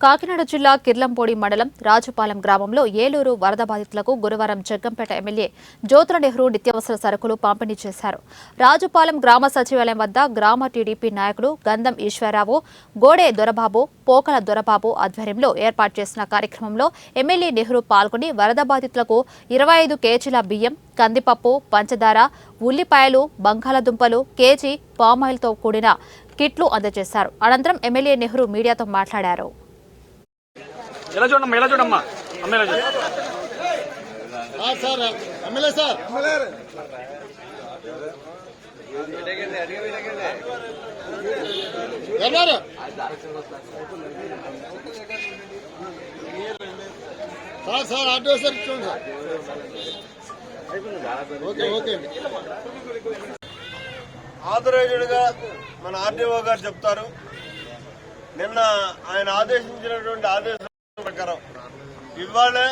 కాకినాడ జిల్లా కిర్లంపూడి మండలం రాజుపాలెం గ్రామంలో ఏలూరు వరద బాధితులకు గురువారం జగ్గంపేట ఎమ్మెల్యే జ్యోతుల నెహ్రూ నిత్యావసర సరుకులు పంపిణీ చేశారు. రాజుపాలెం గ్రామ సచివాలయం వద్ద గ్రామ టీడీపీ నాయకులు గంధం ఈశ్వరరావు, గోడే దొరబాబు, పోకల దొరబాబు ఆధ్వర్యంలో ఏర్పాటు చేసిన కార్యక్రమంలో ఎమ్మెల్యే నెహ్రూ పాల్గొని వరద బాధితులకు 25 కేజీల బియ్యం, కందిపప్పు, పంచదార, ఉల్లిపాయలు, బంగాళాదుంపలు, కేజీ పామాయిల్తో కూడిన కిట్లు అందజేశారు. అనంతరం ఎమ్మెల్యే నెహ్రూ మీడియాతో మాట్లాడారు. ఎలా చూడమ్మా ఎలా చూడమ్మా సార్ ఆటో సార్ చూడండి సార్. ఓకే ఓకే ఆథరైజ్డ్గా మన ఆర్డీఓ గారు చెప్తారు. నిన్న ఆయన ఆదేశించినటువంటి ఆదేశం ప్రకారం ఇవాళే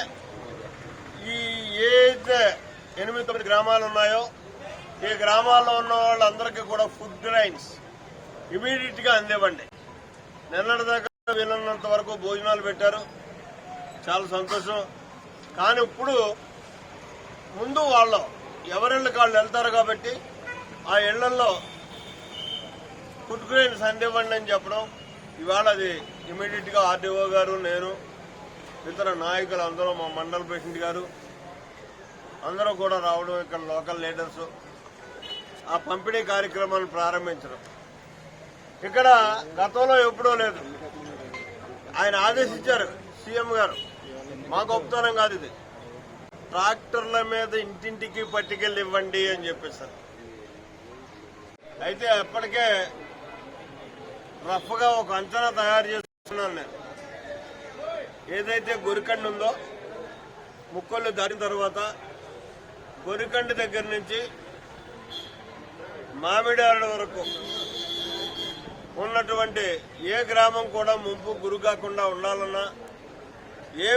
ఈ ఏదైతే 8-9 గ్రామాలు ఉన్నాయో ఈ గ్రామాల్లో ఉన్న వాళ్ళందరికీ కూడా ఫుడ్ గ్రైన్స్ ఇమీడియట్ గా అందివ్వండి. నిన్నటి దాకా వీలైనంత వరకు భోజనాలు పెట్టారు, చాలా సంతోషం. కానీ ఇప్పుడు ముందు వాళ్ళు ఎవరిళ్ళకి వాళ్ళు వెళ్తారు కాబట్టి ఆ ఇళ్లలో ఫుడ్ గ్రైన్స్ అందివ్వండి అని చెప్పడం, ఇవాళ అది ఇమీడియట్ గా ఆర్డీఓ గారు, నేను, ఇతర నాయకులు అందరూ, మా మండల ప్రెసిడెంట్ గారు అందరూ కూడా రావడం, ఇక్కడ లోకల్ లీడర్స్ ఆ పంపిణీ కార్యక్రమాన్ని ప్రారంభించడం ఇక్కడ గతంలో ఎప్పుడూ లేదు. ఆయన ఆదేశించారు సీఎం గారు, మా గొప్పతనం కాదు ఇది, ట్రాక్టర్ల మీద ఇంటింటికి పట్టుకెళ్ళి ఇవ్వండి అని చెప్పేశారు. అయితే అప్పటికే రఫ్గా ఒక అంచనా తయారు చేస్తున్నాను నేను. ఏదైతే గొరికండి ఉందో ముక్కొల్లు దాటిన తర్వాత గొరికండి దగ్గర నుంచి మామిడాడ వరకు ఉన్నటువంటి ఏ గ్రామం కూడా ముంపు గురి కాకుండా ఉండాలన్నా, ఏ